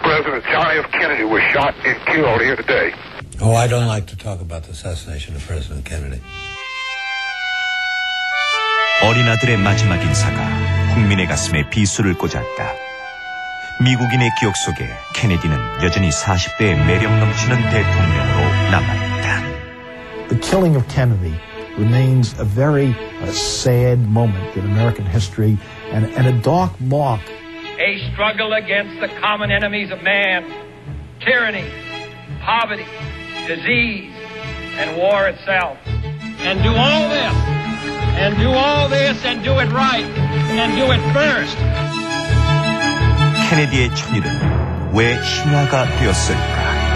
President John F. Kennedy was shot and killed here today. Oh, I don't like to talk about the assassination of President Kennedy. 어린아들의 마지막 인사가 국민의 가슴에 비수를 꽂았다. 미국인의 기억 속에 케네디는 여전히 40대의 매력 넘치는 대통령으로 남아있다. The killing of Kennedy remains a very sad moment in American history and a dark mark. A struggle against the common enemies of man, tyranny, poverty, disease, and war itself. And do all this, and do all this, and do it right, and do it first. 케네디의 천일은 왜 신화가 되었을까?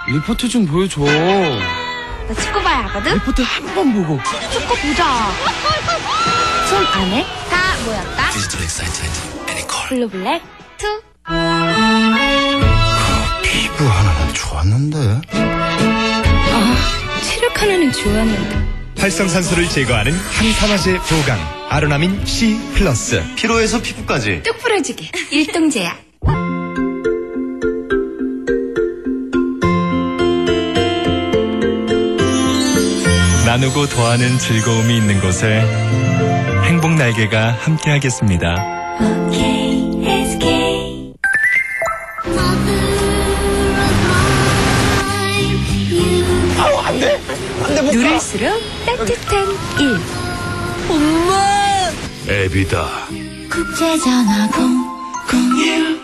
리포트 좀 보여줘. 나 축구 봐야 하거든? 리포트 한 번 보고. 축구 보자. 손 안에 다 모였다. 디지털 엑사이트드 애니콜. 블루블랙 2. 피부 하나는 좋았는데. 체력 하나는 좋았는데. 활성산소를 제거하는 항산화제 보강 아로나민 C+. 피로에서 피부까지. 뚝 부러지게. 일동제야. 나누고 더하는 즐거움이 있는 곳에 행복 날개가 함께하겠습니다. 아우 안 돼. 안 돼. 누를수록 따뜻한 일. 엄마. 애비다. 국제전화 001.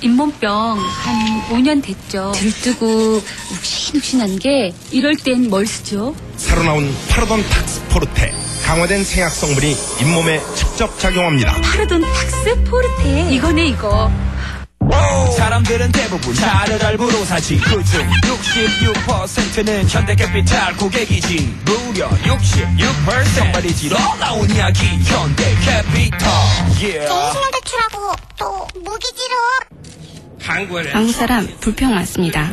잇몸병 한 5년 됐죠. 들뜨고 욱신욱신한 게 이럴 땐 뭘 쓰죠? 새로 나온 파라돈 탁스 포르테 강화된 생약 성분이 잇몸에 직접 작용합니다. 파라돈 탁스 포르테. 이거네 이거. 사람들은 대부분 차를 할부로 사지. 그중 66%는 현대캐피탈 고객이지. 무려 66% 정말이 지러 나온 이야기 현대캐피탈. 신용대출하고 또 무기지로. 한국 사람 불평 많습니다.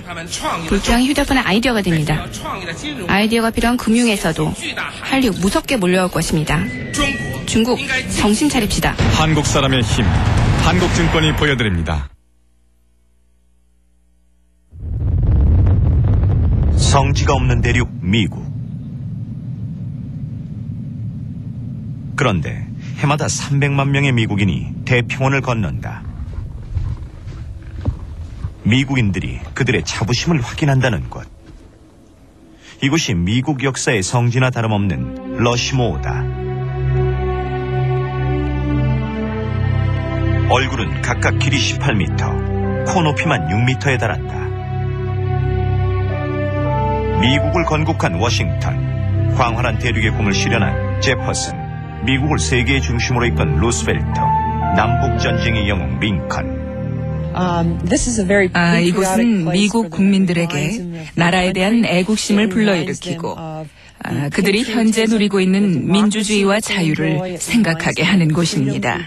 불평이 휴대폰의 아이디어가 됩니다. 아이디어가 필요한 금융에서도 한류 무섭게 몰려올 것입니다. 중국 정신 차립시다. 한국 사람의 힘 한국증권이 보여드립니다. 성지가 없는 대륙 미국. 그런데 해마다 300만 명의 미국인이 대평원을 건넌다. 미국인들이 그들의 자부심을 확인한다는 곳. 이곳이 미국 역사의 성지나 다름없는 러시모어다. 얼굴은 각각 길이 18m, 코 높이만 6m에 달한다. 미국을 건국한 워싱턴, 광활한 대륙의 꿈을 실현한 제퍼슨, 미국을 세계의 중심으로 이끈 루스벨트, 남북전쟁의 영웅 링컨. 이곳은 미국 국민들에게 나라에 대한 애국심을 불러일으키고 그들이 현재 누리고 있는 민주주의와 자유를 생각하게 하는 곳입니다.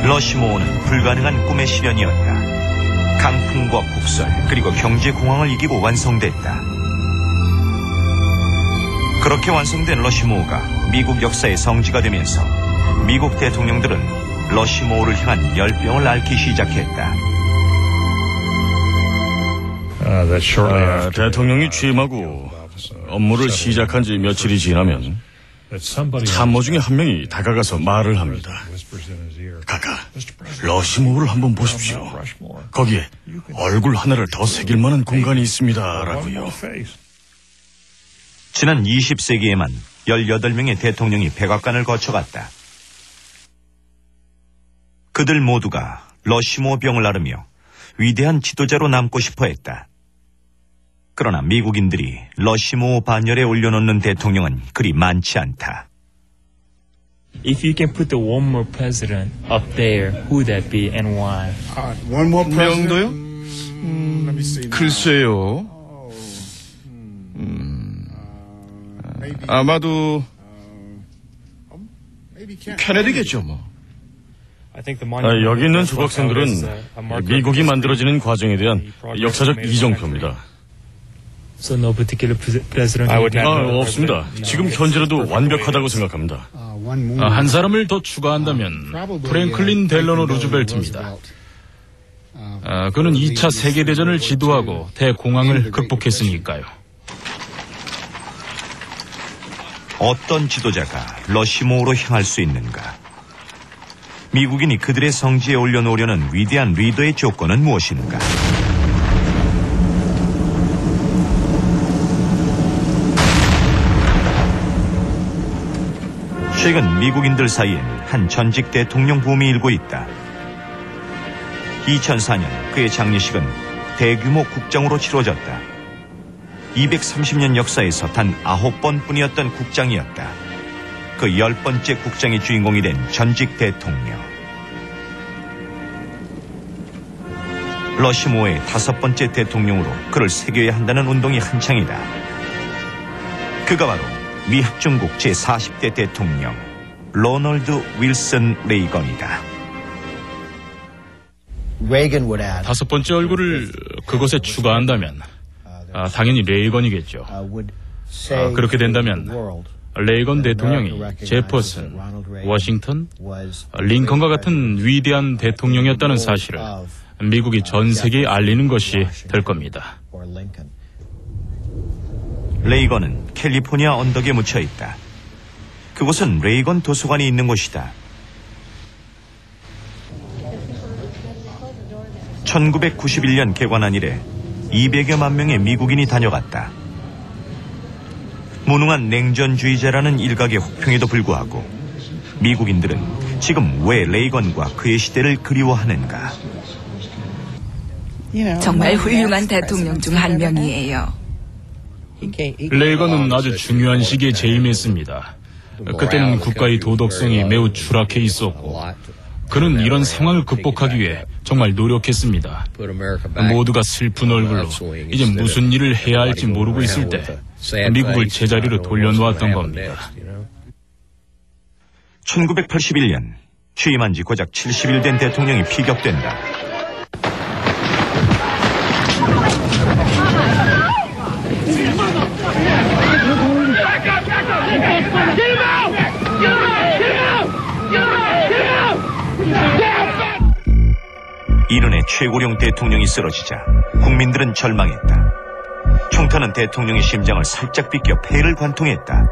러시모어는 불가능한 꿈의 실현이었다. 강풍과 폭설 그리고 경제공황을 이기고 완성됐다. 그렇게 완성된 러시모어가 미국 역사의 성지가 되면서 미국 대통령들은 러시모어를 향한 열병을 앓기 시작했다. 대통령이 취임하고 업무를 시작한 지 며칠이 지나면 참모 중에 한 명이 다가가서 말을 합니다. 카카, 러시모어를 한번 보십시오. 거기에 얼굴 하나를 더 새길 만한 공간이 있습니다. 라고요. 지난 20세기에만 18명의 대통령이 백악관을 거쳐갔다. 그들 모두가 러시모어 병을 앓으며 위대한 지도자로 남고 싶어 했다. 그러나 미국인들이 러시모어 반열에 올려놓는 대통령은 그리 많지 않다. If you can put one more president up there, who would that be and why? One more president? 명도요? 글쎄요. 아마도 케네디겠죠, 뭐. 여기 있는 조각상들은 미국이 만들어지는 과정에 대한 역사적 이정표입니다. 없습니다. 지금 현재로도 완벽하다고 생각합니다. 한 사람을 더 추가한다면 프랭클린 델러노 루즈벨트입니다. 그는 2차 세계대전을 지도하고 대공황을 극복했으니까요. 어떤 지도자가 러시모어로 향할 수 있는가? 미국인이 그들의 성지에 올려놓으려는 위대한 리더의 조건은 무엇인가? 최근 미국인들 사이엔 한 전직 대통령 붐이 일고 있다. 2004년 그의 장례식은 대규모 국장으로 치러졌다. 230년 역사에서 단 9번뿐이었던 국장이었다. 그 10번째 국장의 주인공이 된 전직 대통령. 러시모어의 5번째 대통령으로 그를 새겨야 한다는 운동이 한창이다. 그가 바로 미 합중국 제40대 대통령 로널드 윌슨 레이건이다. 5번째 얼굴을 그것에 추가한다면 당연히 레이건이겠죠. 그렇게 된다면 레이건 대통령이 제퍼슨, 워싱턴, 링컨과 같은 위대한 대통령이었다는 사실을 미국이 전 세계에 알리는 것이 될 겁니다. 레이건은 캘리포니아 언덕에 묻혀 있다. 그곳은 레이건 도서관이 있는 곳이다. 1991년 개관한 이래 200여만 명의 미국인이 다녀갔다. 무능한 냉전주의자라는 일각의 혹평에도 불구하고 미국인들은 지금 왜 레이건과 그의 시대를 그리워하는가? 정말 훌륭한 대통령 중 한 명이에요. 레이건은 아주 중요한 시기에 재임했습니다. 그때는 국가의 도덕성이 매우 추락해 있었고 그는 이런 상황을 극복하기 위해 정말 노력했습니다. 모두가 슬픈 얼굴로 이제 무슨 일을 해야 할지 모르고 있을 때 미국을 제자리로 돌려놓았던 겁니다. 1981년 취임한 지 고작 70일 된 대통령이 피격된다. 이른의 최고령 대통령이 쓰러지자 국민들은 절망했다. 총탄은 대통령의 심장을 살짝 비껴 폐를 관통했다.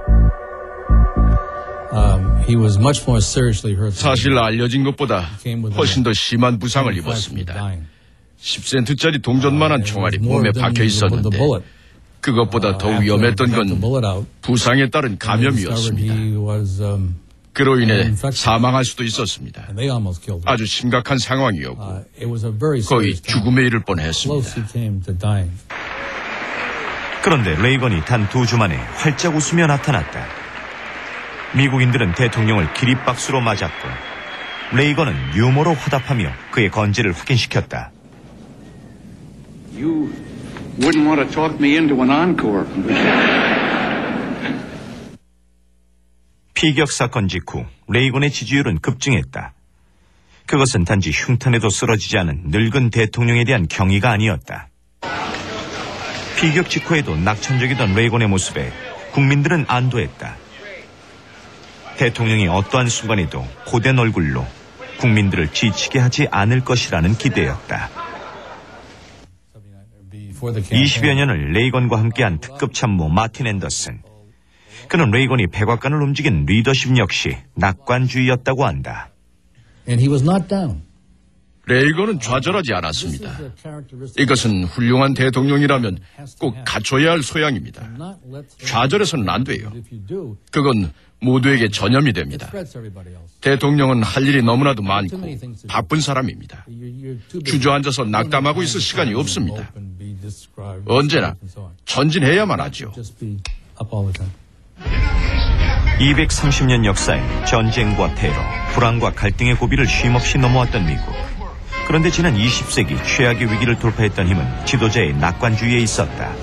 사실 알려진 것보다 훨씬 더 심한 부상을 입었습니다. 10센트짜리 동전만한 총알이 몸에 박혀 있었는데 그것보다 더 위험했던 건 부상에 따른 감염이었습니다. 그로 인해 사망할 수도 있었습니다. 아주 심각한 상황이었고 거의 죽음에 이를 뻔했습니다. 그런데 레이건이 단 2주 만에 활짝 웃으며 나타났다. 미국인들은 대통령을 기립박수로 맞았고 레이건은 유머로 화답하며 그의 건재를 확인시켰다. You wouldn't want to talk me into an encore. 피격 사건 직후 레이건의 지지율은 급증했다. 그것은 단지 흉탄에도 쓰러지지 않은 늙은 대통령에 대한 경의가 아니었다. 피격 직후에도 낙천적이던 레이건의 모습에 국민들은 안도했다. 대통령이 어떠한 순간에도 고된 얼굴로 국민들을 지치게 하지 않을 것이라는 기대였다. 20여 년을 레이건과 함께한 특급 참모 마틴 앤더슨. 그는 레이건이 백악관을 움직인 리더십 역시 낙관주의였다고 한다. 레이건은 좌절하지 않았습니다. 이것은 훌륭한 대통령이라면 꼭 갖춰야 할 소양입니다. 좌절해서는 안 돼요. 그건 모두에게 전염이 됩니다. 대통령은 할 일이 너무나도 많고 바쁜 사람입니다. 주저앉아서 낙담하고 있을 시간이 없습니다. 언제나 전진해야만 하죠. 230년 역사에 전쟁과 테러, 불안과 갈등의 고비를 쉼없이 넘어왔던 미국. 그런데 지난 20세기 최악의 위기를 돌파했던 힘은 지도자의 낙관주의에 있었다.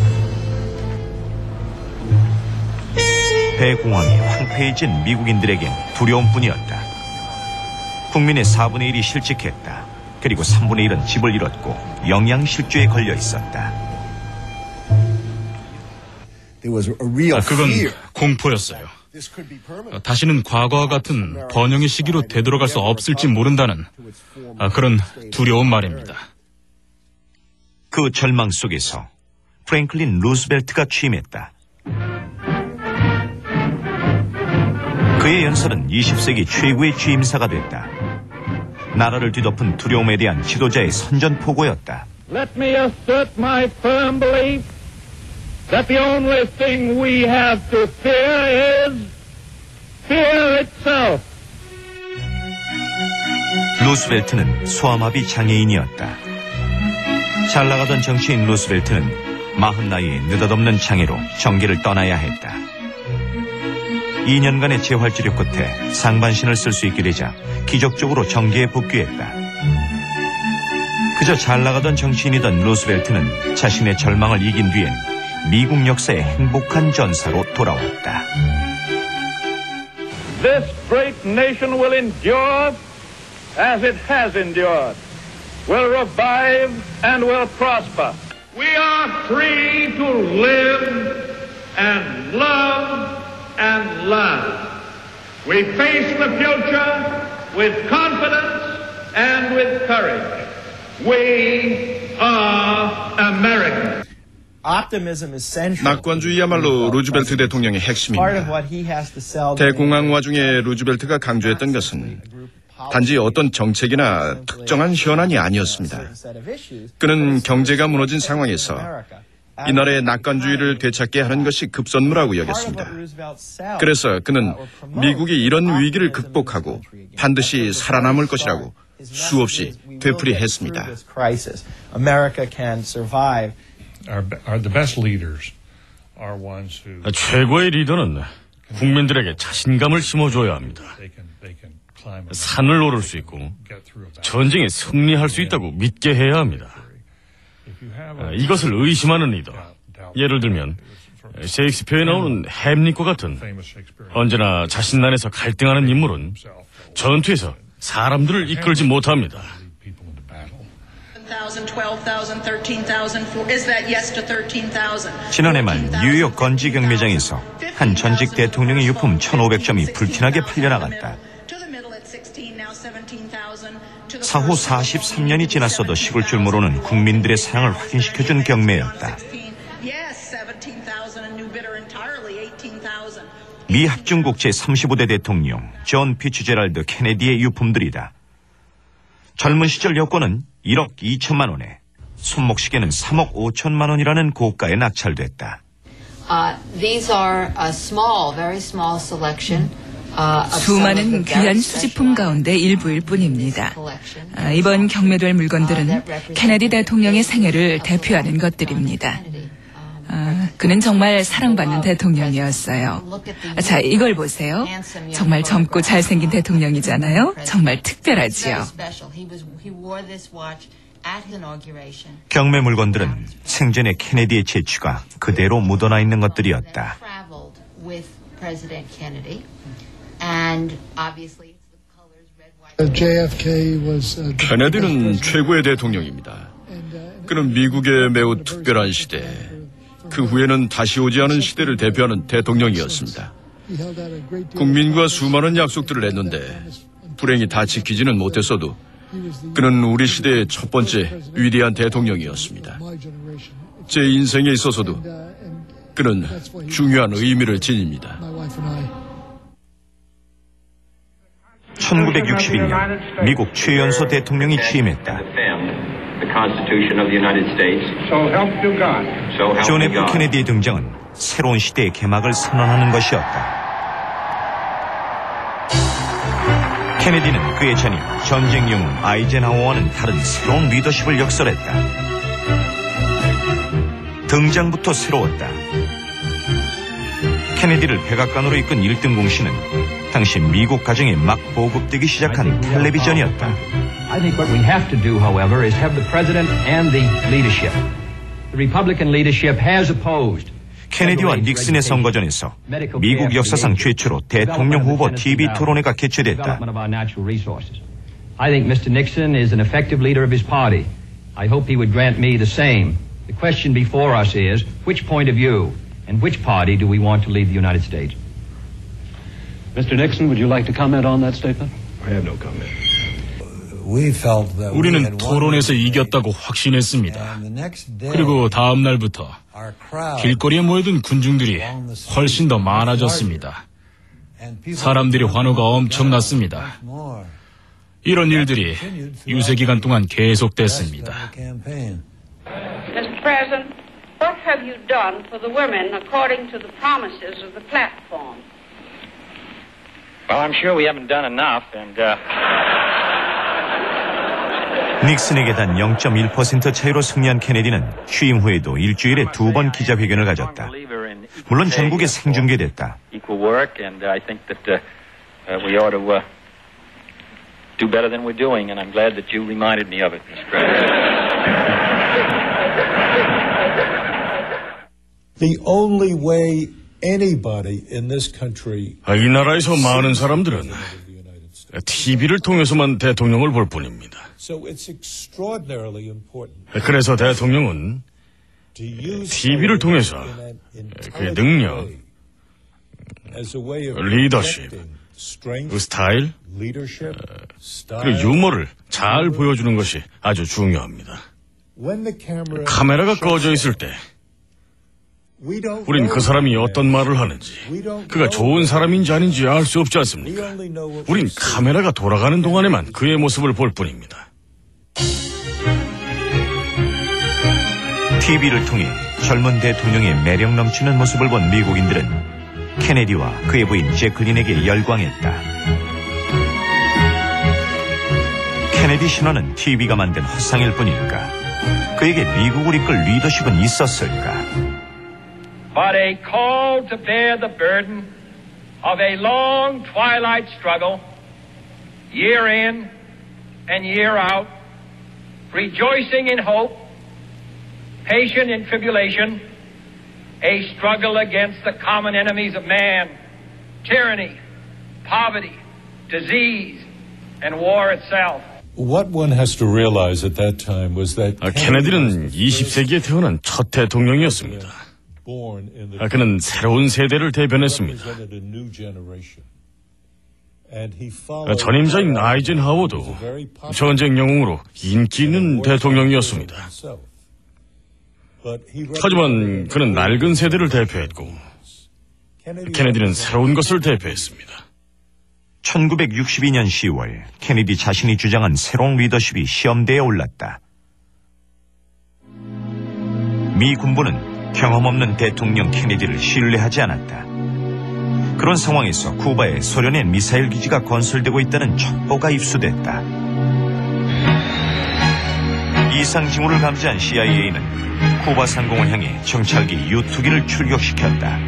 대공황이 황폐해진 미국인들에겐 두려움뿐이었다. 국민의 4분의 1이 실직했다. 그리고 3분의 1은 집을 잃었고 영양실조에 걸려 있었다. 그건 공포였어요. 다시는 과거와 같은 번영의 시기로 되돌아갈 수 없을지 모른다는 그런 두려운 말입니다. 그 절망 속에서 프랭클린 루스벨트가 취임했다. 그의 연설은 20세기 최고의 취임사가 됐다. 나라를 뒤덮은 두려움에 대한 지도자의 선전포고였다. Let me assert my firm belief that the only thing we have to fear is fear itself. 루스벨트는 소아마비 장애인이었다. 잘 나가던 정치인 루스벨트는 40나이에 느닷없는 장애로 정계를 떠나야 했다. 2년간의 재활치료 끝에 상반신을 쓸 수 있게 되자 기적적으로 정계에 복귀했다. 그저 잘 나가던 정치인이던 루스벨트는 자신의 절망을 이긴 뒤엔 미국 역사의 행복한 전사로 돌아왔다. This great nation will endure as it has endured, will revive and will prosper. We are free to live and love and learn. We face the future with confidence and with courage. We are American. 낙관주의야말로 루즈벨트 대통령의 핵심입니다. 대공황 와중에 루즈벨트가 강조했던 것은 단지 어떤 정책이나 특정한 현안이 아니었습니다. 그는 경제가 무너진 상황에서 이 나라의 낙관주의를 되찾게 하는 것이 급선무라고 여겼습니다. 그래서 그는 미국이 이런 위기를 극복하고 반드시 살아남을 것이라고 수없이 되풀이했습니다. 최고의 리더는 국민들에게 자신감을 심어줘야 합니다. 산을 오를 수 있고 전쟁에 승리할 수 있다고 믿게 해야 합니다. 이것을 의심하는 리더, 예를 들면 셰익스피어에 나오는 햄릿과 같은 언제나 자신 안에서 갈등하는 인물은 전투에서 사람들을 이끌지 못합니다. 지난해 말 뉴욕 건지 경매장에서 한 전직 대통령의 유품 1,500점이 불티나게 팔려나갔다. 사후 43년이 지났어도 식을 줄 모르는 국민들의 사랑을 확인시켜준 경매였다. 미 합중국 제35대 대통령 존 피츠제랄드 케네디의 유품들이다. 젊은 시절 여권은 1억 2천만 원에 손목시계는 3억 5천만 원이라는 고가에 낙찰됐다. These are a small, very small selection. 수많은 귀한 수집품 가운데 일부일 뿐입니다. 이번 경매될 물건들은 케네디 대통령의 생애를 대표하는 것들입니다. 그는 정말 사랑받는 대통령이었어요. 자, 이걸 보세요. 정말 젊고 잘생긴 대통령이잖아요. 정말 특별하지요. 경매 물건들은 생전의 케네디의 재취가 그대로 묻어나 있는 것들이었다. 케네디는 최고의 대통령입니다. 그는 미국의 매우 특별한 시대, 그 후에는 다시 오지 않은 시대를 대표하는 대통령이었습니다. 국민과 수많은 약속들을 했는데 불행히 다 지키지는 못했어도 그는 우리 시대의 첫 번째 위대한 대통령이었습니다. 제 인생에 있어서도 그는 중요한 의미를 지닙니다. 1961년 미국 최연소 대통령이 취임했다. 존 F. 케네디의 등장은 새로운 시대의 개막을 선언하는 것이었다. 케네디는 그의 전임 전쟁 영웅 아이젠하워와는 다른 새로운 리더십을 역설했다. 등장부터 새로웠다. 케네디를 백악관으로 이끈 1등 공신은 당시 미국 가정에 막 보급되기 시작한 텔레비전이었다. I think what we have to do, however, is have the president and the leadership. The Republican leadership has opposed. 케네디와 닉슨의 선거전에서 미국 역사상 최초로 대통령 후보 TV 토론회가 개최됐다. I think Mr. Nixon is an effective leader of his party. I hope he would grant me the same. The question before us is, which point of view and which party do we want to lead the United States? Mr. Nixon, would you like to comment on that statement? I have no comment. 우리는 토론에서 이겼다고 확신했습니다. 그리고 다음 날부터 길거리에 모여든 군중들이 훨씬 더 많아졌습니다. 사람들의 환호가 엄청났습니다. 이런 일들이 유세 기간 동안 계속됐습니다. Mr. President, what have you done for the women according to the promises of the platform? Well, I'm sure we haven't done enough, and 닉슨에게 단 0.1% 차이로 승리한 케네디는 취임 후에도 일주일에 2번 기자회견을 가졌다. 물론 전국에 생중계됐다. equal work, and I think that we ought to do better than we're doing, and I'm glad that you reminded me of it, Mr. President. The only way anybody in this country 이 나라에서 많은 사람들은 TV를 통해서만 대통령을 볼 뿐입니다. 그래서 대통령은 TV를 통해서 그의 능력, 리더십, 그 스타일, 그리고 유머를 잘 보여주는 것이 아주 중요합니다. 카메라가 꺼져 있을 때 우린 그 사람이 어떤 말을 하는지, 그가 좋은 사람인지 아닌지 알 수 없지 않습니까? 우린 카메라가 돌아가는 동안에만 그의 모습을 볼 뿐입니다. TV를 통해 젊은 대통령의 매력 넘치는 모습을 본 미국인들은 케네디와 그의 부인 제클린에게 열광했다. 케네디 신화는 TV가 만든 허상일 뿐일까? 그에게 미국을 이끌 리더십은 있었을까? But a call to bear the burden of a long twilight struggle, year in and year out, rejoicing in hope, patient in tribulation, a struggle against the common enemies of man, tyranny, poverty, disease, and war itself. What one has to realize at that time was that 케네디는 20세기에 태어난 첫 대통령이었습니다. 그는 새로운 세대를 대변했습니다. 전임자인 아이젠하워도 전쟁 영웅으로 인기 있는 대통령이었습니다. 하지만 그는 낡은 세대를 대표했고 케네디는 새로운 것을 대표했습니다. 1962년 10월 케네디 자신이 주장한 새로운 리더십이 시험대에 올랐다. 미 군부는 경험 없는 대통령 케네디를 신뢰하지 않았다. 그런 상황에서 쿠바에 소련의 미사일 기지가 건설되고 있다는 첩보가 입수됐다. 이상 징후를 감지한 CIA는 쿠바 상공을 향해 정찰기 U2기를 출격시켰다.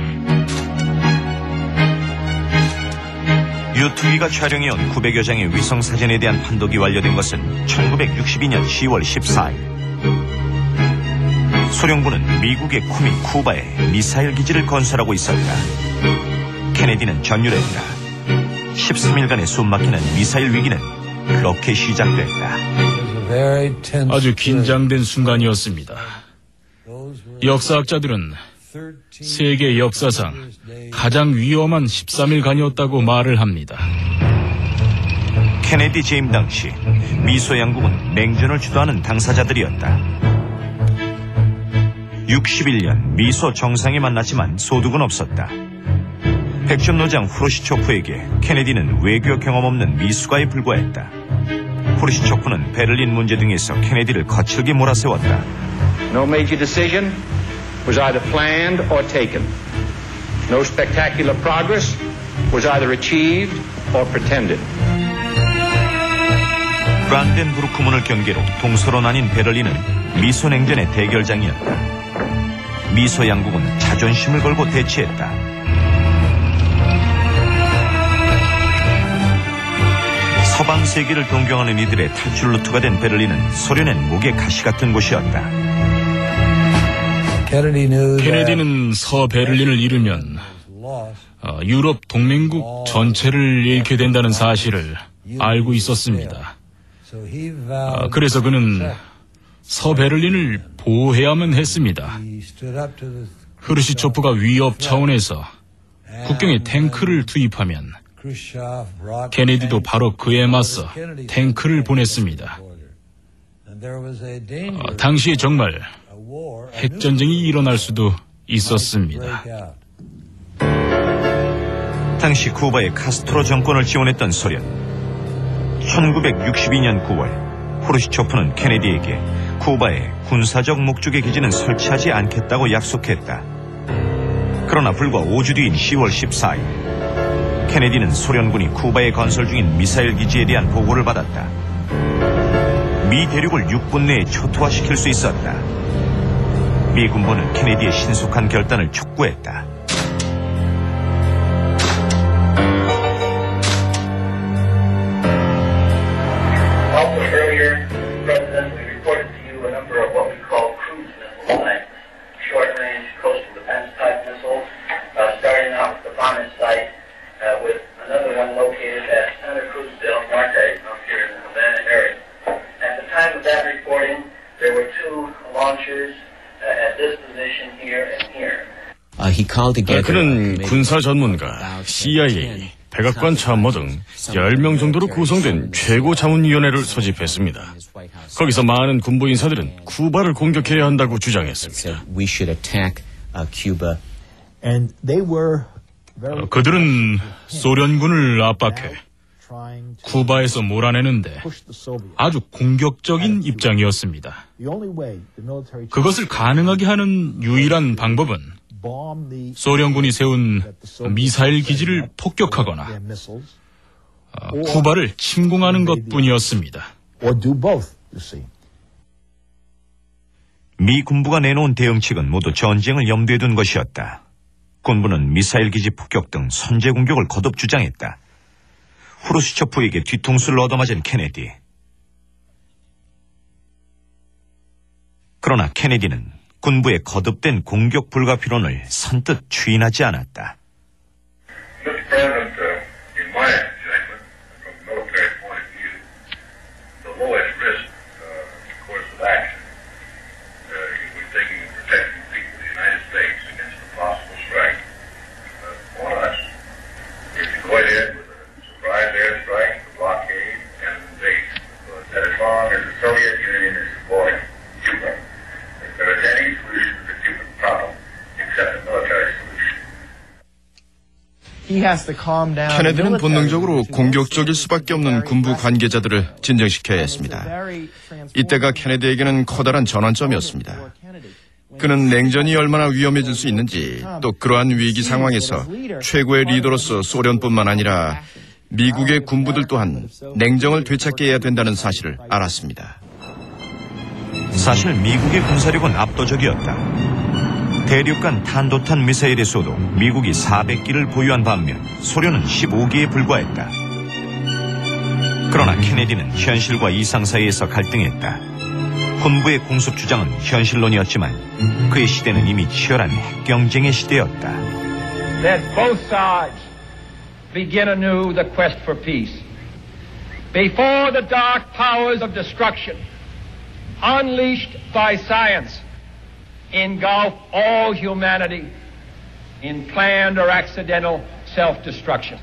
U2기가 촬영해온 900여 장의 위성 사진에 대한 판독이 완료된 것은 1962년 10월 14일. 소련군은 미국의 쿠미 쿠바에 미사일 기지를 건설하고 있었다. 케네디는 전율했다. 13일간의 숨막히는 미사일 위기는 그렇게 시작됐다. 아주 긴장된 순간이었습니다. 역사학자들은 세계 역사상 가장 위험한 13일간이었다고 말을 합니다. 케네디 재임 당시 미소 양국은 냉전을 주도하는 당사자들이었다. 61년 미소 정상이 만났지만 소득은 없었다. 백전노장 후르시초프에게 케네디는 외교 경험 없는 미수가에 불과했다. 후르시초프는 베를린 문제 등에서 케네디를 거칠게 몰아세웠다. No major decision was either planned or taken. No spectacular progress was either achieved or pretended. 브란덴부르크 문을 경계로 동서로 나뉜 베를린은 미소 냉전의 대결장이었다. 미소 양국은 자존심을 걸고 대치했다. 서방 세계를 동경하는 이들의 탈출 루트가 된 베를린은 소련의 목에 가시 같은 곳이었다. 케네디는 서베를린을 잃으면 유럽 동맹국 전체를 잃게 된다는 사실을 알고 있었습니다. 그래서 그는 서베를린을 보호해야만 했습니다. 흐르시초프가 위협 차원에서 국경에 탱크를 투입하면 케네디도 바로 그에 맞서 탱크를 보냈습니다. 당시에 정말 핵전쟁이 일어날 수도 있었습니다. 당시 쿠바의 카스트로 정권을 지원했던 소련. 1962년 9월 후르시초프는 케네디에게 쿠바에 군사적 목적의 기지는 설치하지 않겠다고 약속했다. 그러나 불과 5주 뒤인 10월 14일 케네디는 소련군이 쿠바에 건설 중인 미사일 기지에 대한 보고를 받았다. 미 대륙을 6분 내에 초토화시킬 수 있었다. 미 군부는 케네디의 신속한 결단을 촉구했다. 그는 군사 전문가, CIA, 백악관 참모 등 10명 정도로 구성된 최고자문위원회를 소집했습니다. 거기서 많은 군부 인사들은 쿠바를 공격해야 한다고 주장했습니다. 그들은 소련군을 압박해 쿠바에서 몰아내는데 아주 공격적인 입장이었습니다. 그것을 가능하게 하는 유일한 방법은 소련군이 세운 미사일 기지를 폭격하거나 쿠바를 침공하는 것뿐이었습니다. 미 군부가 내놓은 대응책은 모두 전쟁을 염두에 둔 것이었다. 군부는 미사일 기지 폭격 등 선제 공격을 거듭 주장했다. 후르시초프에게 뒤통수를 얻어맞은 케네디. 그러나 케네디는 군부의 거듭된 공격 불가피론을 선뜻 추인하지 않았다. 케네디는 본능적으로 공격적일 수밖에 없는 군부 관계자들을 진정시켜야 했습니다. 이때가 케네디에게는 커다란 전환점이었습니다. 그는 냉전이 얼마나 위험해질 수 있는지, 또 그러한 위기 상황에서 최고의 리더로서 소련뿐만 아니라 미국의 군부들 또한 냉정을 되찾게 해야 된다는 사실을 알았습니다. 사실 미국의 군사력은 압도적이었다. 대륙간 탄도탄 미사일에서도 미국이 400기를 보유한 반면 소련은 15기에 불과했다. 그러나 케네디는 현실과 이상 사이에서 갈등했다. 군부의 공습 주장은 현실론이었지만 그의 시대는 이미 치열한 핵경쟁의 시대였다. Let both sides begin anew the quest for peace. Before the dark powers of destruction unleashed by science engulf all humanity in planned or accidental self-destruction.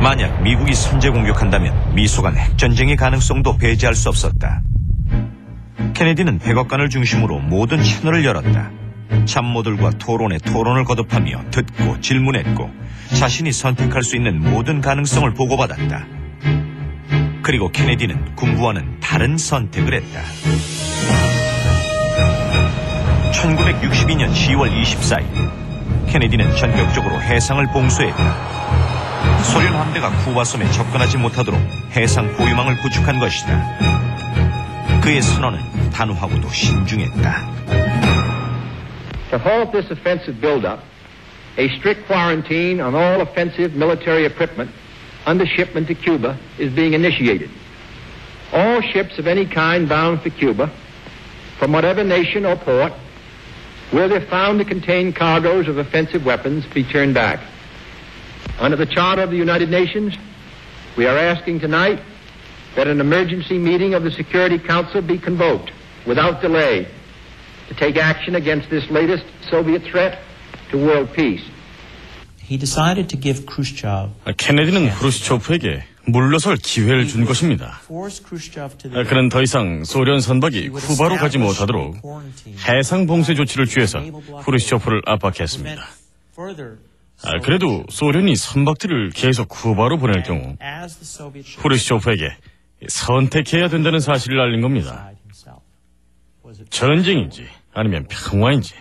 만약 미국이 선제 공격한다면 미소간 핵전쟁의 가능성도 배제할 수 없었다. 케네디는 백악관을 중심으로 모든 채널을 열었다. 참모들과 토론을 거듭하며 듣고 질문했고 자신이 선택할 수 있는 모든 가능성을 보고받았다. 그리고 케네디는 군부와는 다른 선택을 했다. 1962년 10월 24일 케네디는 전격적으로 해상을 봉쇄했다. 소련 함대가 쿠바 섬에 접근하지 못하도록 해상 포위망을 구축한 것이다. 그의 선언은 단호하고도 신중했다. To halt this offensive buildup, a strict quarantine on all offensive military equipment under shipment to Cuba is being initiated. All ships of any kind bound for Cuba, from whatever nation or port, where they're found to contain cargoes of offensive weapons, be turned back. Under the Charter of the United Nations, we are asking tonight that an emergency meeting of the Security Council be convoked without delay to take action against this latest Soviet threat to world peace. He decided to give Khrushchev. 케네디는 크루시초프에게 물러설 기회를 준 것입니다. 그는 더 이상 소련 선박이 쿠바로 가지 못하도록 해상 봉쇄 조치를 취해서 크루시초프를 압박했습니다. 그래도 소련이 선박들을 계속 쿠바로 보낼 경우 크루시초프에게 선택해야 된다는 사실을 알린 겁니다. 전쟁인지 아니면 평화인지.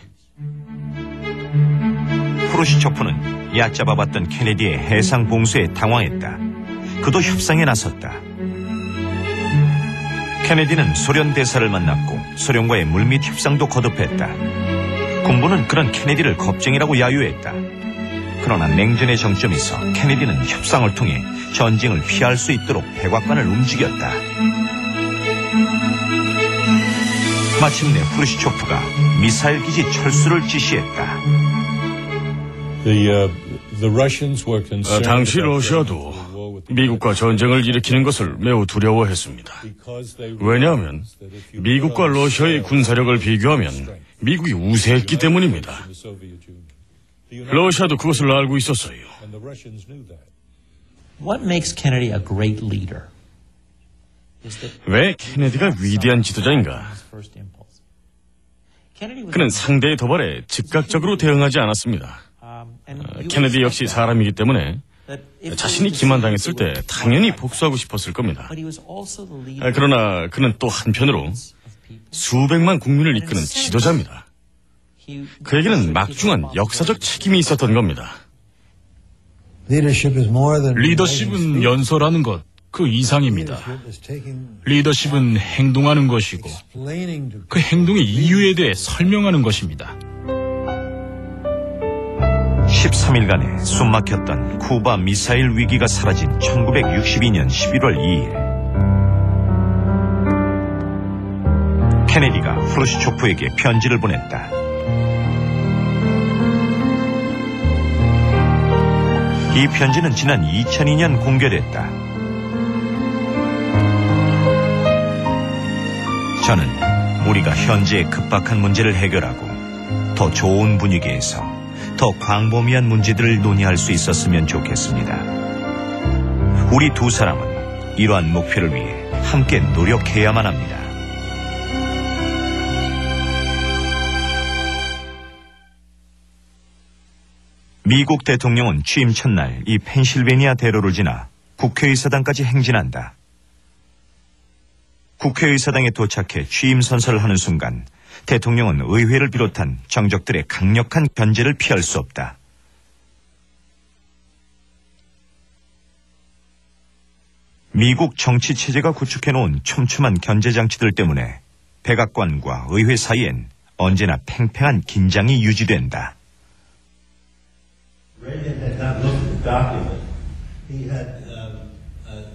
크루시초프는 얕잡아봤던 케네디의 해상 봉쇄에 당황했다. 그도 협상에 나섰다. 케네디는 소련 대사를 만났고 소련과의 물밑 협상도 거듭했다. 군부는 그런 케네디를 겁쟁이라고 야유했다. 그러나 냉전의 정점에서 케네디는 협상을 통해 전쟁을 피할 수 있도록 백악관을 움직였다. 마침내 크루시초프가 미사일 기지 철수를 지시했다. 당시 러시아도 미국과 전쟁을 일으키는 것을 매우 두려워했습니다. 왜냐하면 미국과 러시아의 군사력을 비교하면 미국이 우세했기 때문입니다. 러시아도 그것을 알고 있었어요. What makes Kennedy a great leader? 왜 케네디가 위대한 지도자인가? 그는 상대의 도발에 즉각적으로 대응하지 않았습니다. 케네디 역시 사람이기 때문에 자신이 기만당했을 때 당연히 복수하고 싶었을 겁니다. 그러나 그는 또 한편으로 수백만 국민을 이끄는 지도자입니다. 그에게는 막중한 역사적 책임이 있었던 겁니다. 리더십은 연설하는 것, 그 이상입니다. 리더십은 행동하는 것이고 그 행동의 이유에 대해 설명하는 것입니다. 13일간의 숨막혔던 쿠바 미사일 위기가 사라진 1962년 11월 2일 케네디가 크루시초프에게 편지를 보냈다. 이 편지는 지난 2002년 공개됐다. 저는 우리가 현재의 급박한 문제를 해결하고 더 좋은 분위기에서 더 광범위한 문제들을 논의할 수 있었으면 좋겠습니다. 우리 두 사람은 이러한 목표를 위해 함께 노력해야만 합니다. 미국 대통령은 취임 첫날 이 펜실베니아 대로를 지나 국회의사당까지 행진한다. 국회의사당에 도착해 취임 선서를 하는 순간 대통령은 의회를 비롯한 정적들의 강력한 견제를 피할 수 없다. 미국 정치 체제가 구축해놓은 촘촘한 견제 장치들 때문에 백악관과 의회 사이엔 언제나 팽팽한 긴장이 유지된다.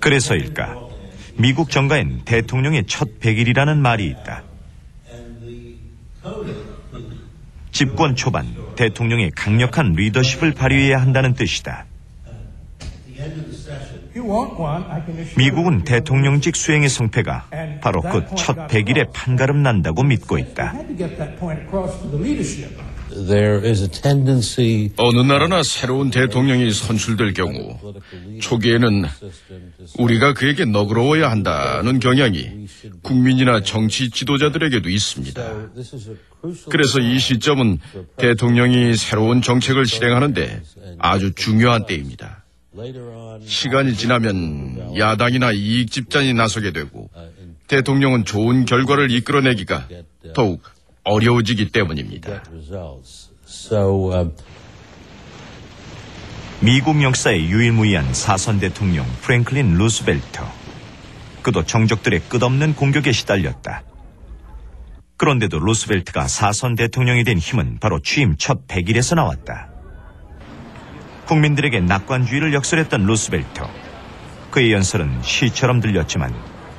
그래서일까? 미국 정가엔 대통령의 첫 100일이라는 말이 있다. 집권 초반 대통령의 강력한 리더십을 발휘해야 한다는 뜻이다. 미국은 대통령직 수행의 성패가 바로 그 첫 100일에 판가름 난다고 믿고 있다. 어느 나라나 새로운 대통령이 선출될 경우 초기에는 우리가 그에게 너그러워야 한다는 경향이 국민이나 정치 지도자들에게도 있습니다. 그래서 이 시점은 대통령이 새로운 정책을 실행하는데 아주 중요한 때입니다. 시간이 지나면 야당이나 이익 집단이 나서게 되고 대통령은 좋은 결과를 이끌어내기가 더욱 어려워지기 때문입니다. 미국 역사의 유일무이한 사선 대통령 프랭클린 루스벨트. 그도 정적들의 끝없는 공격에 시달렸다. 그런데도 루스벨트가 사선 대통령이 된 힘은 바로 취임 첫 100일에서 나왔다. 국민들에게 낙관주의를 역설했던 루스벨트. 그의 연설은 시처럼 들렸지만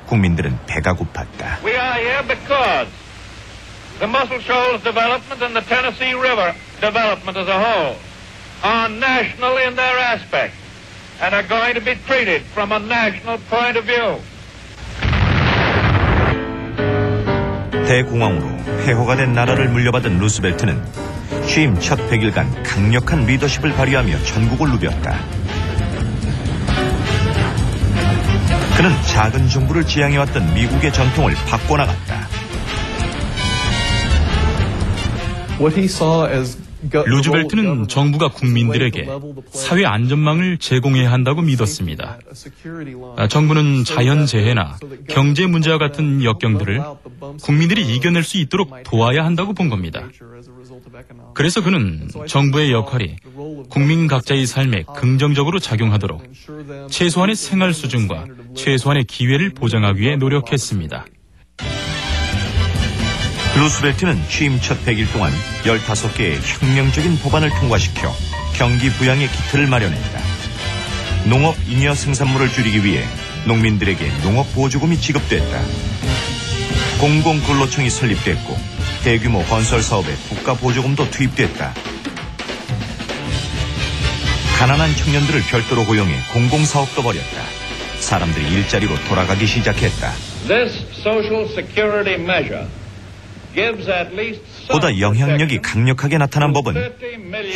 국민들은 배가 고팠다. We are here because the Muscle Shoals development and the Tennessee River development as a whole are national in their aspect and are going to be treated from a national point of view. 대공황으로 폐허가 된 나라를 물려받은 루스벨트는 취임 첫 100일간 강력한 리더십을 발휘하며 전국을 누볐다. 그는 작은 정부를 지향해왔던 미국의 전통을 바꿔나갔다. 루즈벨트는 정부가 국민들에게 사회 안전망을 제공해야 한다고 믿었습니다. 정부는 자연재해나 경제 문제와 같은 역경들을 국민들이 이겨낼 수 있도록 도와야 한다고 본 겁니다. 그래서 그는 정부의 역할이 국민 각자의 삶에 긍정적으로 작용하도록 최소한의 생활 수준과 최소한의 기회를 보장하기 위해 노력했습니다. 루스벨트는 취임 첫 100일 동안 15개의 혁명적인 법안을 통과시켜 경기 부양의 기틀을 마련했다. 농업 잉여 생산물을 줄이기 위해 농민들에게 농업 보조금이 지급됐다. 공공근로청이 설립됐고 대규모 건설 사업에 국가 보조금도 투입됐다. 가난한 청년들을 별도로 고용해 공공사업도 벌였다. 사람들이 일자리로 돌아가기 시작했다. This social security measure 보다 영향력이 강력하게 나타난 법은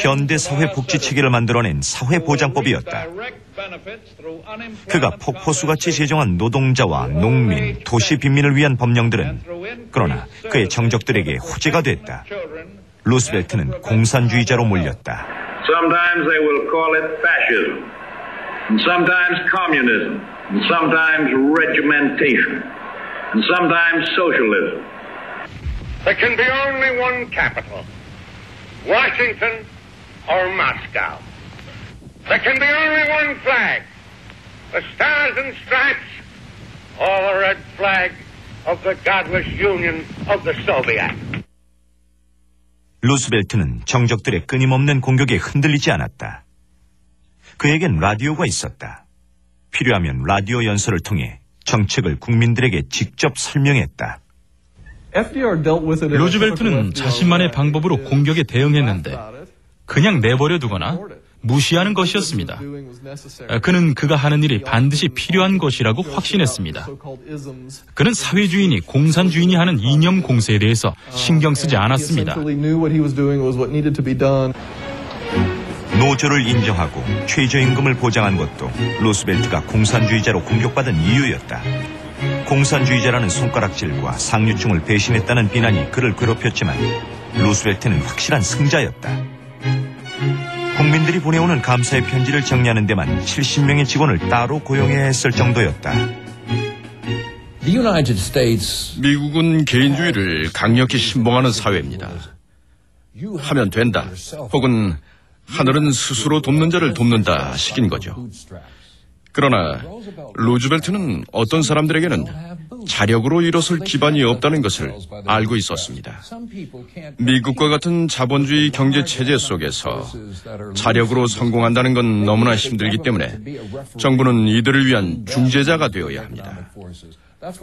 현대 사회 복지 체계를 만들어낸 사회보장법이었다. 그가 폭포수같이 제정한 노동자와 농민, 도시 빈민을 위한 법령들은 그러나 그의 정적들에게 호재가 됐다. 루스벨트는 공산주의자로 몰렸다. Sometimes they will call it fascism, and sometimes communism, and sometimes regimentation, and sometimes socialism. There can be only one capital, Washington or Moscow. There can be only one flag, the Stars and Stripes or the red flag of the godless Union of the Soviet. 루스벨트는 정적들의 끊임없는 공격에 흔들리지 않았다. 그에겐 라디오가 있었다. 필요하면 라디오 연설을 통해 정책을 국민들에게 직접 설명했다. 루즈벨트는 자신만의 방법으로 공격에 대응했는데 그냥 내버려 두거나 무시하는 것이었습니다. 그는 그가 하는 일이 반드시 필요한 것이라고 확신했습니다. 그는 사회주의니 공산주의니 하는 이념 공세에 대해서 신경 쓰지 않았습니다. 노조를 인정하고 최저임금을 보장한 것도 루스벨트가 공산주의자로 공격받은 이유였다. 공산주의자라는 손가락질과 상류층을 배신했다는 비난이 그를 괴롭혔지만 루스벨트는 확실한 승자였다. 국민들이 보내오는 감사의 편지를 정리하는 데만 70명의 직원을 따로 고용해야 했을 정도였다. 미국은 개인주의를 강력히 신봉하는 사회입니다. 하면 된다, 혹은 하늘은 스스로 돕는 자를 돕는다 식인 거죠. 그러나 루즈벨트는 어떤 사람들에게는 자력으로 일어설 기반이 없다는 것을 알고 있었습니다. 미국과 같은 자본주의 경제 체제 속에서 자력으로 성공한다는 건 너무나 힘들기 때문에 정부는 이들을 위한 중재자가 되어야 합니다.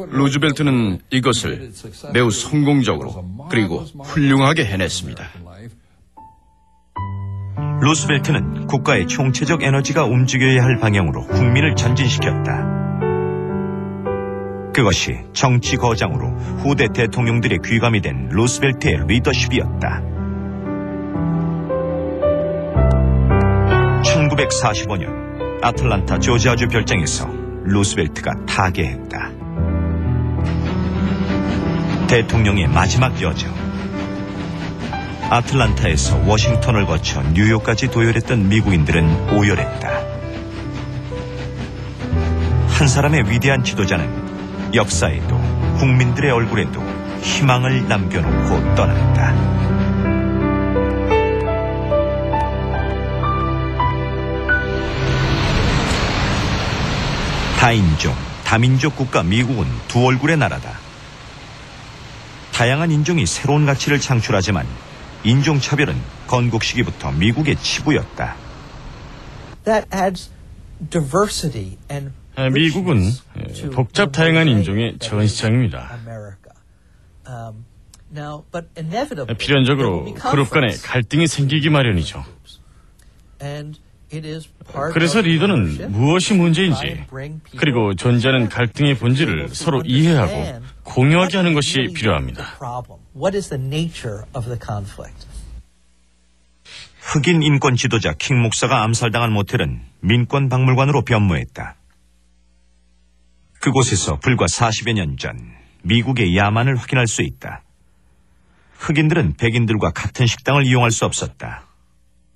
루즈벨트는 이것을 매우 성공적으로 그리고 훌륭하게 해냈습니다. 루스벨트는 국가의 총체적 에너지가 움직여야 할 방향으로 국민을 전진시켰다. 그것이 정치 거장으로 후대 대통령들의 귀감이 된 루스벨트의 리더십이었다. 1945년 아틀란타 조지아주 별장에서 루스벨트가 타계했다. 대통령의 마지막 여정. 아틀란타에서 워싱턴을 거쳐 뉴욕까지 도열했던 미국인들은 오열했다. 한 사람의 위대한 지도자는 역사에도 국민들의 얼굴에도 희망을 남겨놓고 떠났다. 다인종, 다민족 국가 미국은 두 얼굴의 나라다. 다양한 인종이 새로운 가치를 창출하지만 인종차별은 건국 시기부터 미국의 치부였다. 미국은 복잡 다양한 인종의 전시장입니다. 필연적으로 그룹 간에 갈등이 생기기 마련이죠. 그래서 리더는 무엇이 문제인지, 그리고 존재하는 갈등의 본질을 서로 이해하고 공유하게 하는 것이 필요합니다. 흑인 인권 지도자 킹 목사가 암살당한 모텔은 민권 박물관으로 변모했다. 그곳에서 불과 40여 년 전 미국의 야만을 확인할 수 있다. 흑인들은 백인들과 같은 식당을 이용할 수 없었다.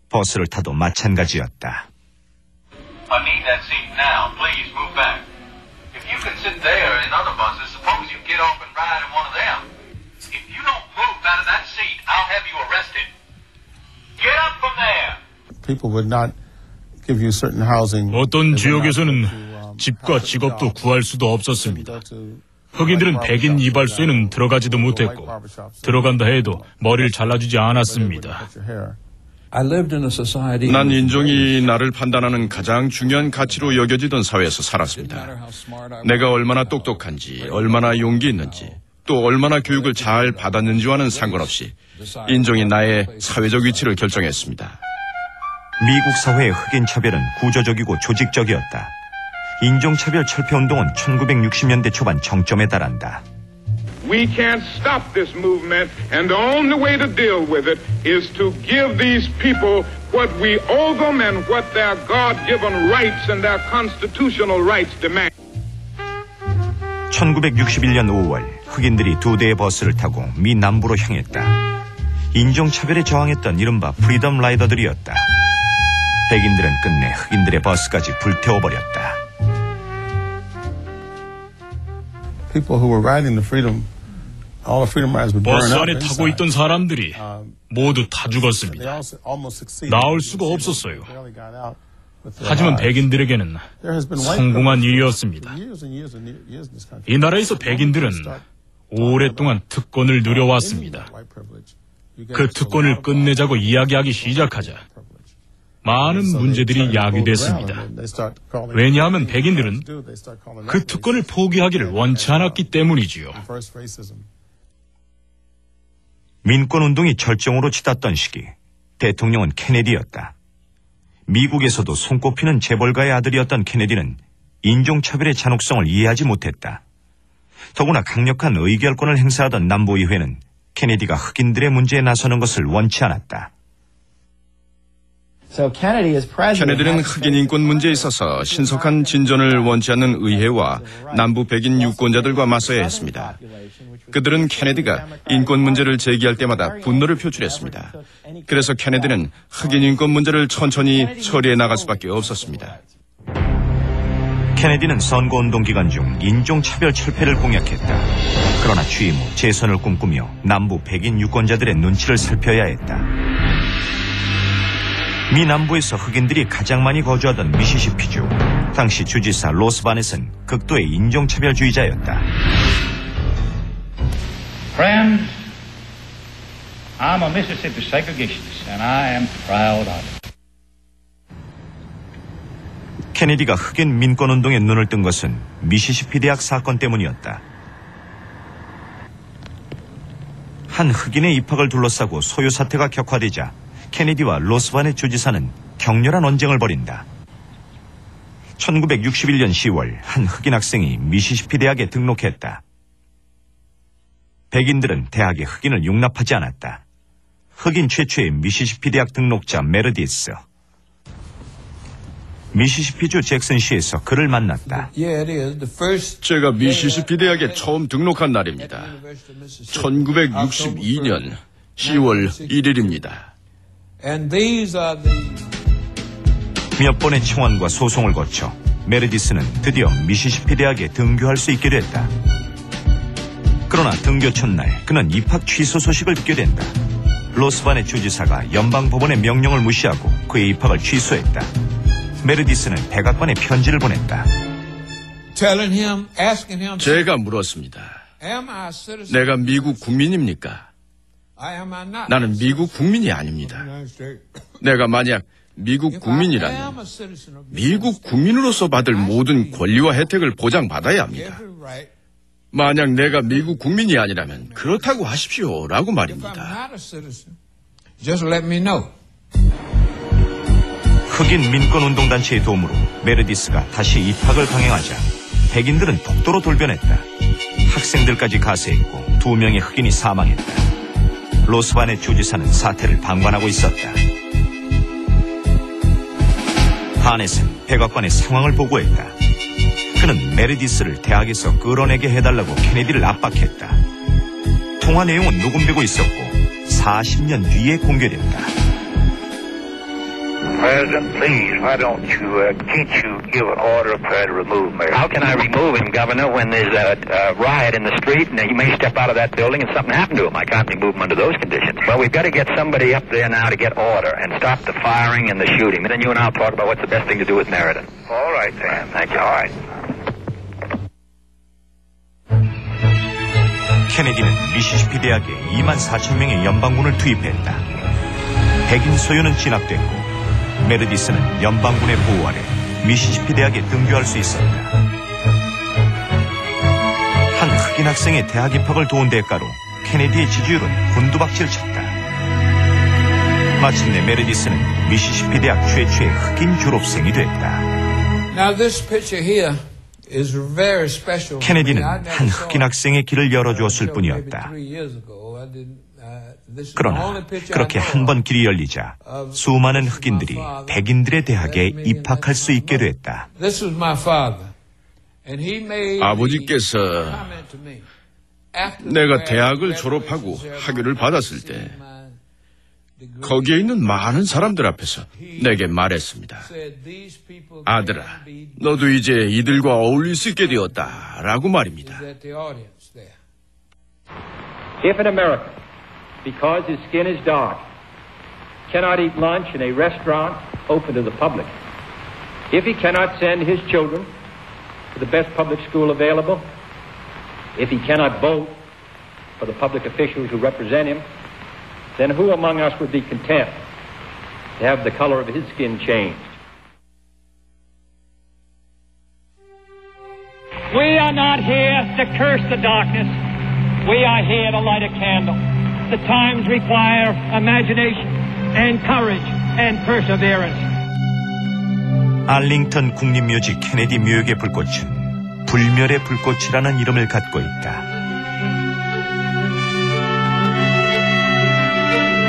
버스를 타도 마찬가지였다. I need that seat now. Please move back. If you can sit there in other buses, suppose you get off and ride in one of them. If you don't move out of that seat, I'll have you arrested. Get up from there. People would not give you certain housing. 어떤 지역에서는 집과 직업도 구할 수도 없었습니다. 흑인들은 백인 이발소에는 들어가지도 못했고, 들어간다 해도 머리를 잘라주지 않았습니다. 난 인종이 나를 판단하는 가장 중요한 가치로 여겨지던 사회에서 살았습니다. 내가 얼마나 똑똑한지, 얼마나 용기 있는지, 또 얼마나 교육을 잘 받았는지와는 상관없이 인종이 나의 사회적 위치를 결정했습니다. 미국 사회의 흑인 차별은 구조적이고 조직적이었다. 인종차별 철폐운동은 1960년대 초반 정점에 달한다. We can't stop this movement, and the only way to deal with it is to give these people what we owe them and what their God-given rights and their constitutional rights demand. 1961년 5월 흑인들이 2대의 버스를 타고 미 남부로 향했다. 인종차별에 저항했던 이른바 프리덤 라이더들이었다. 백인들은 끝내 흑인들의 버스까지 불태워버렸다. People who were riding the freedom, all the freedom riders would burn 버스 up 안에 타고 있던 사람들이 모두 다 죽었습니다. 나올 수가 없었어요. 하지만 백인들에게는 성공한 일이었습니다. 이 나라에서 백인들은 오랫동안 특권을 누려왔습니다. 그 특권을 끝내자고 이야기하기 시작하자 많은 문제들이 야기됐습니다. 왜냐하면 백인들은 그 특권을 포기하기를 원치 않았기 때문이지요. 민권운동이 절정으로 치닫던 시기, 대통령은 케네디였다. 미국에서도 손꼽히는 재벌가의 아들이었던 케네디는 인종차별의 잔혹성을 이해하지 못했다. 더구나 강력한 의결권을 행사하던 남부의회는 케네디가 흑인들의 문제에 나서는 것을 원치 않았다. 케네디는 흑인 인권 문제에 있어서 신속한 진전을 원치 않는 의회와 남부 백인 유권자들과 맞서야 했습니다. 그들은 케네디가 인권 문제를 제기할 때마다 분노를 표출했습니다. 그래서 케네디는 흑인 인권 문제를 천천히 처리해 나갈 수밖에 없었습니다. 케네디는 선거운동 기간 중 인종차별 철폐를 공약했다. 그러나 취임 후 재선을 꿈꾸며 남부 백인 유권자들의 눈치를 살펴야 했다. 미 남부에서 흑인들이 가장 많이 거주하던 미시시피주, 당시 주지사 로스 바넷은 극도의 인종차별주의자였다. Friends, I'm a Mississippi segregationist and I am proud of it. 케네디가 흑인 민권운동에 눈을 뜬 것은 미시시피 대학 사건 때문이었다. 한 흑인의 입학을 둘러싸고 소요 사태가 격화되자 케네디와 로스바넷 주지사는 격렬한 언쟁을 벌인다. 1961년 10월 한 흑인 학생이 미시시피 대학에 등록했다. 백인들은 대학에 흑인을 용납하지 않았다. 흑인 최초의 미시시피 대학 등록자 메르디스. 미시시피주 잭슨시에서 그를 만났다. 제가 미시시피 대학에 처음 등록한 날입니다. 1962년 10월 1일입니다. 몇 번의 청원과 소송을 거쳐 메르디스는 드디어 미시시피 대학에 등교할 수 있게 됐다. 그러나 등교 첫날 그는 입학 취소 소식을 듣게 된다. 로스바넷 주지사가 연방법원의 명령을 무시하고 그의 입학을 취소했다. 메르디스는 백악관에 편지를 보냈다. 제가 물었습니다. 내가 미국 국민입니까? 나는 미국 국민이 아닙니다. 내가 만약 미국 국민이라면 미국 국민으로서 받을 모든 권리와 혜택을 보장받아야 합니다. 만약 내가 미국 국민이 아니라면 그렇다고 하십시오라고 말입니다. 흑인 민권운동단체의 도움으로 메르디스가 다시 입학을 강행하자 백인들은 폭도로 돌변했다. 학생들까지 가세했고 2명의 흑인이 사망했다. 로스반의 주지사는 사태를 방관하고 있었다. 바넷은 백악관에 상황을 보고했다. 그는 메르디스를 대학에서 끌어내게 해달라고 케네디를 압박했다. 통화 내용은 녹음되고 있었고 40년 뒤에 공개됐다. President, please, why don't you, can't you give an order of prayer to remove Mayor? How can I remove him, Governor, when there's a riot in the street and he may step out of that building and something happened to him? I can't remove him under those conditions. Well, we've got to get somebody up there now to get order and stop the firing and the shooting. Then you and I'll talk about what's the best thing to do with Meriden. All right, then. Thank you. All right. 케네디는 미시시피 대학에 24,000명의 연방군을 투입했다. 백인 소유는 진압됐고 메르디스는 연방군의 보호 아래 미시시피 대학에 등교할 수 있었다. 한 흑인 학생의 대학 입학을 도운 대가로 케네디의 지지율은 곤두박질 쳤다. 마침내 메르디스는 미시시피 대학 최초의 흑인 졸업생이 됐다. 케네디는 한 흑인 학생의 길을 열어주었을 뿐이었다. 그러나 그렇게 한 번 길이 열리자 수많은 흑인들이 백인들의 대학에 입학할 수 있게 됐다. 아버지께서 내가 대학을 졸업하고 학위를 받았을 때 거기에 있는 많은 사람들 앞에서 내게 말했습니다. 아들아, 너도 이제 이들과 어울릴 수 있게 되었다라고 말입니다. If an American, because his skin is dark, cannot eat lunch in a restaurant open to the public, if he cannot send his children to the best public school available, if he cannot vote for the public officials who represent him, then who among us would be content to have the color of his skin changed? We are not here to curse the darkness. We are here to light a candle. The times require imagination and courage and perseverance. 알링턴 국립묘지 케네디 묘역의 불꽃은 불멸의 불꽃이라는 이름을 갖고 있다.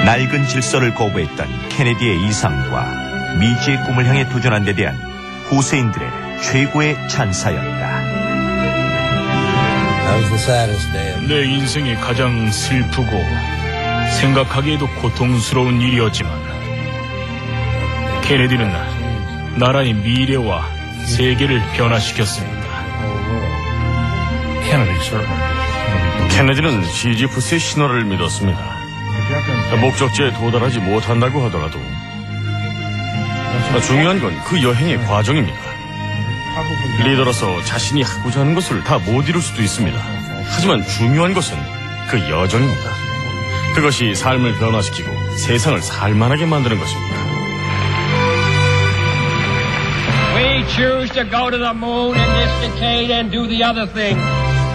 낡은 질서를 거부했던 케네디의 이상과 미지의 꿈을 향해 도전한 데 대한 후세인들의 최고의 찬사였다. 내 인생이 가장 슬프고 생각하기에도 고통스러운 일이었지만 케네디는 나라의 미래와 세계를 변화시켰습니다. 케네디는 시지프스의 신화를 믿었습니다. 목적지에 도달하지 못한다고 하더라도 중요한 건 그 여행의 과정입니다. 리더로서 자신이 하고자 하는 것을 다 못 이룰 수도 있습니다. 하지만 중요한 것은 그 여정입니다. 그것이 삶을 변화시키고 세상을 살만하게 만드는 것입니다. We choose to go to the moon in this decade and do the other thing,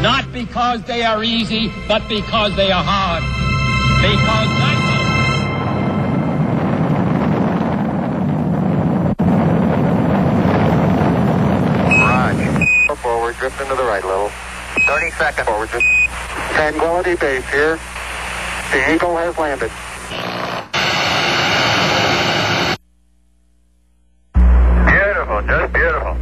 not because they are easy, but because they are hard. Because Forward, drift into the right a little. 30 seconds. Forward, drift. Tranquility Base here. The Eagle has landed. Beautiful, just beautiful.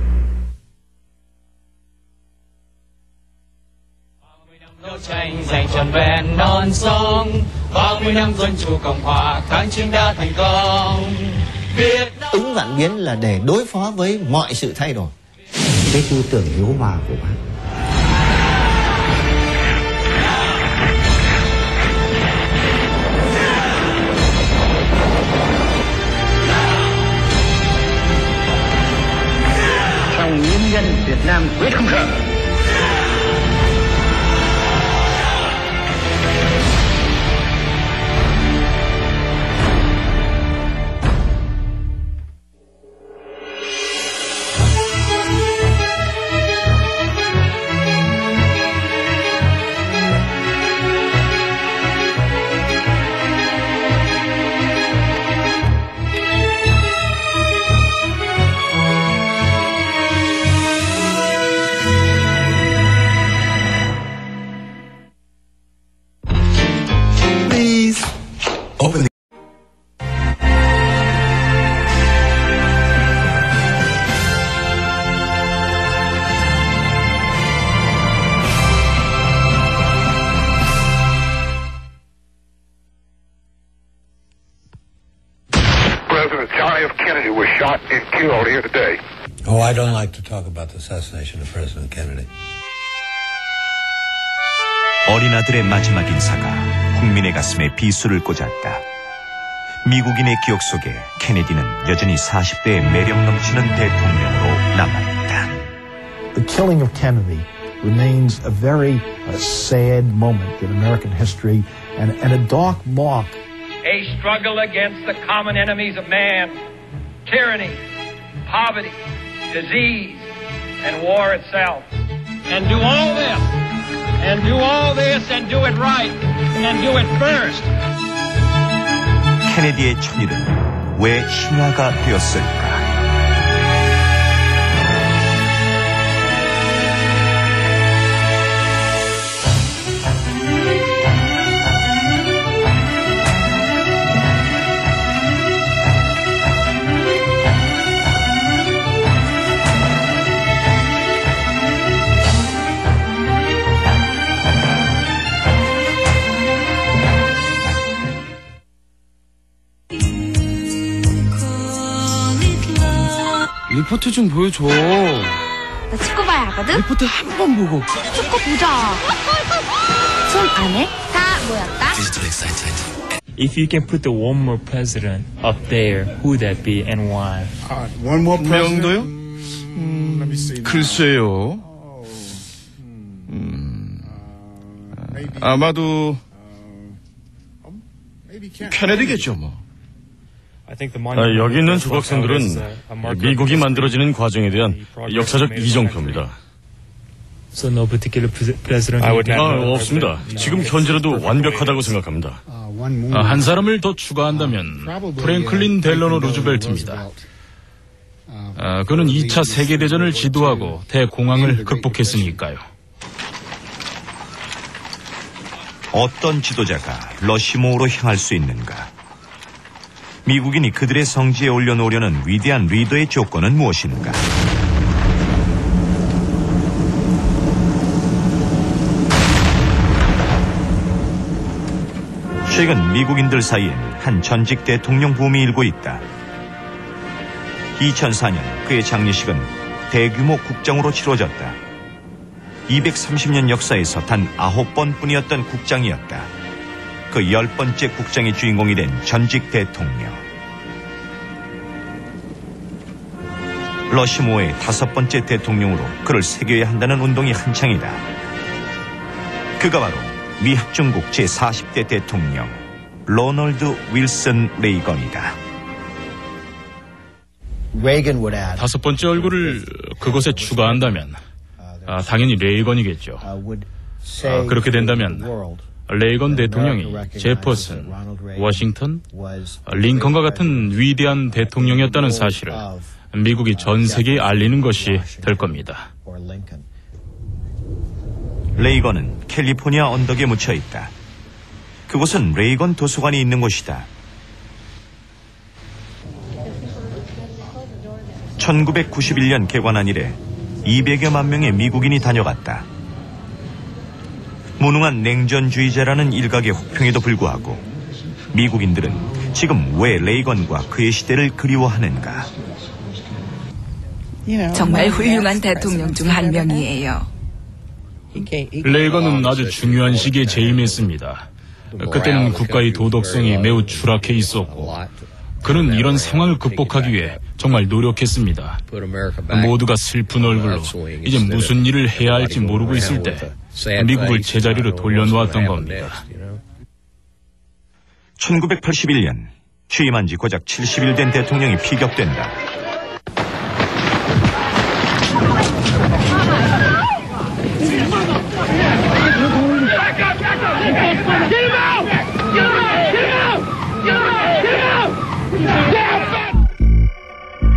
Dành trọn vẹn non sông, 30 năm dân chủ Cộng hòa, kháng chiến đã thành công. Ứng vạn biến là để đối phó với mọi sự thay đổi. Cái tư tưởng hiếu hòa của bác. Trong nhân dân Việt Nam quyết không sợ. John F. Kennedy was shot and killed here today. Oh, I don't like to talk about the assassination of President Kennedy. 어린아들의 마지막 인사가 국민의 가슴에 비수를 꽂았다. 미국인의 기억 속에 케네디는 여전히 40대의 매력 넘치는 대통령으로 남아있다. The killing of Kennedy remains a very sad moment in American history and a dark mark. A struggle against the common enemies of man, tyranny, poverty, disease, and war itself. And do all this, and do all this, and do it right, and do it first. 케네디의 천일은 왜 신화가 되었을까? 리포트 좀 보여줘. 나 축구 봐야 하거든? 리포트 한 번 보고. 축구 보자. 손 안에 다 모였다. If you can put one more president up there, who would that be and why? One more president? 명도요? 글쎄요. 아마도 케네디겠죠 뭐. 여기 있는 조각상들은 미국이 만들어지는 과정에 대한 역사적 이정표입니다. 없습니다. 지금 현재로도 완벽하다고 생각합니다. 한 사람을 더 추가한다면 프랭클린 델러노 루즈벨트입니다. 그는 2차 세계대전을 지도하고 대공황을 극복했으니까요. 어떤 지도자가 러시모어로 향할 수 있는가? 미국인이 그들의 성지에 올려놓으려는 위대한 리더의 조건은 무엇인가? 최근 미국인들 사이엔 한 전직 대통령 붐이 일고 있다. 2004년 그의 장례식은 대규모 국장으로 치러졌다. 230년 역사에서 단 9번뿐이었던 국장이었다. 그 10번째 국장의 주인공이 된 전직 대통령. 러시모어의 5번째 대통령으로 그를 새겨야 한다는 운동이 한창이다. 그가 바로 미 합중국 제40대 대통령 로널드 윌슨 레이건이다. 5번째 얼굴을 그곳에 추가한다면 당연히 레이건이겠죠. 그렇게 된다면 레이건 대통령이 제퍼슨, 워싱턴, 링컨과 같은 위대한 대통령이었다는 사실을 미국이 전 세계에 알리는 것이 될 겁니다. 레이건은 캘리포니아 언덕에 묻혀 있다. 그곳은 레이건 도서관이 있는 곳이다. 1991년 개관한 이래 200여만 명의 미국인이 다녀갔다. 무능한 냉전주의자라는 일각의 혹평에도 불구하고 미국인들은 지금 왜 레이건과 그의 시대를 그리워하는가? 정말 훌륭한 대통령 중 한 명이에요. 레이건은 아주 중요한 시기에 재임했습니다. 그때는 국가의 도덕성이 매우 추락해 있었고 그는 이런 상황을 극복하기 위해 정말 노력했습니다. 모두가 슬픈 얼굴로 이제 무슨 일을 해야 할지 모르고 있을 때 미국을 제자리로 돌려놓았던 겁니다. 1981년 취임한 지 고작 70일 된 대통령이 피격된다.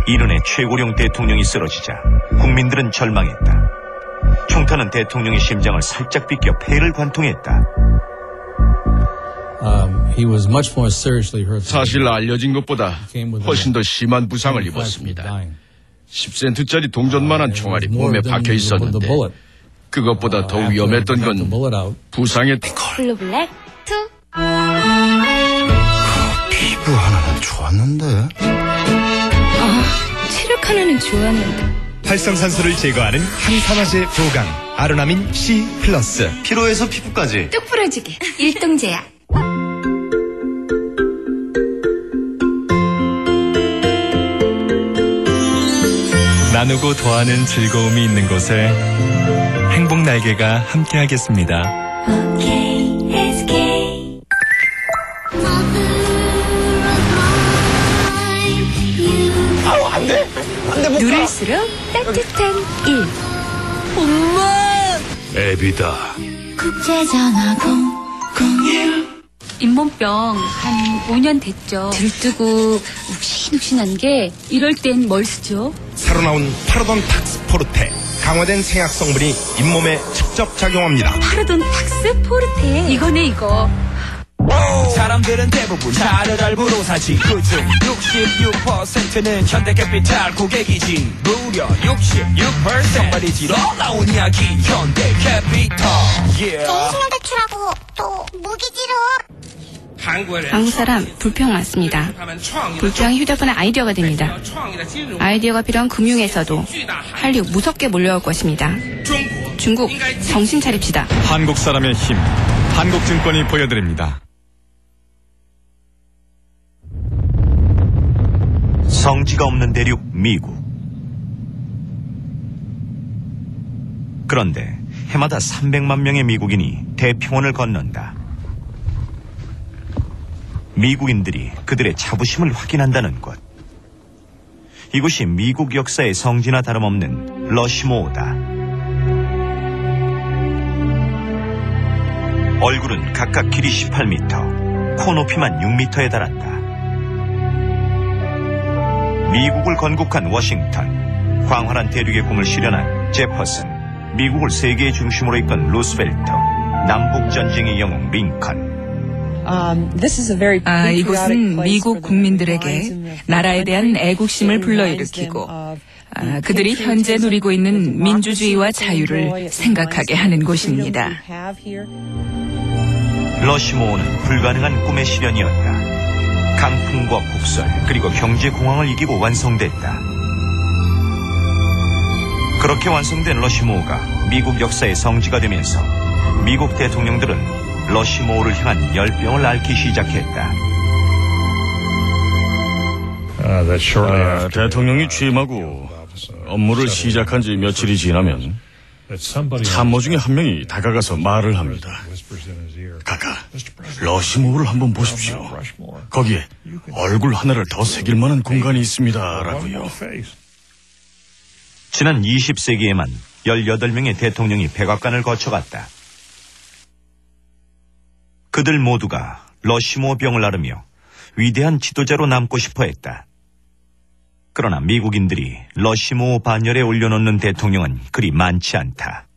이른의 최고령 대통령이 쓰러지자 국민들은 절망했다. 총탄은 대통령의 심장을 살짝 비껴 폐를 관통했다. 사실 알려진 것보다 훨씬 더 심한 부상을 입었습니다. 10센트짜리 동전만한 총알이 몸에 박혀 있었는데 그것보다 더 위험했던 건 부상의 블루 블랙 2. 피부 하나는 좋았는데 체력 하나는 좋았는데. 활성산소를 제거하는 항산화제 보강 아로나민 C+. 피로에서 피부까지 뚝 부러지게 일동제야. 나누고 더하는 즐거움이 있는 곳에 행복 날개가 함께하겠습니다. 누를수록 따뜻한 일. 엄마. 애비다. 국제전화 001. 잇몸병 한 5년 됐죠. 들뜨고 욱신욱신한 게 이럴 땐 뭘 쓰죠? 새로 나온 파라돈 탁스 포르테. 강화된 생약 성분이 잇몸에 직접 작용합니다. 파라돈 탁스 포르테. 이거네 이거. 사람들은 대부분 차를 할부로 사지. 그중 66%는 현대캐피탈 고객이지. 무려 66% 정말이 지러 나온 이야기 현대캐피탈. 신용대출하고 또 무기지로. 한국 사람 불평 많습니다. 불평이 휴대폰의 아이디어가 됩니다. 아이디어가 필요한 금융에서도 한류 무섭게 몰려올 것입니다. 중국 정신 차립시다. 한국 사람의 힘, 한국증권이 보여드립니다. 성지가 없는 대륙 미국. 그런데 해마다 300만 명의 미국인이 대평원을 건넌다. 미국인들이 그들의 자부심을 확인한다는 곳. 이곳이 미국 역사의 성지나 다름없는 러시모어다. 얼굴은 각각 길이 18m, 코 높이만 6m에 달한다. 미국을 건국한 워싱턴, 광활한 대륙의 꿈을 실현한 제퍼슨, 미국을 세계의 중심으로 이끈 루스벨트, 남북전쟁의 영웅 링컨. 이곳은 미국 국민들에게 나라에 대한 애국심을 불러일으키고 그들이 현재 누리고 있는 민주주의와 자유를 생각하게 하는 곳입니다. 러시모어는 불가능한 꿈의 실현이었다. 강풍과 폭설 그리고 경제공황을 이기고 완성됐다. 그렇게 완성된 러시모어가 미국 역사의 성지가 되면서 미국 대통령들은 러시모어를 향한 열병을 앓기 시작했다. 대통령이 취임하고 업무를 시작한 지 며칠이 지나면 참모 중에 한 명이 다가가서 말을 합니다. 카카, 러시모어를 한번 보십시오. 거기에 얼굴 하나를 더 새길 만한 공간이 있습니다라고요. 지난 20세기에만 18명의 대통령이 백악관을 거쳐갔다. 그들 모두가 러시모어 병을 앓으며 위대한 지도자로 남고 싶어 했다. 그러나 미국인들이 러시모어 반열에 올려놓는 대통령은 그리 많지 않다.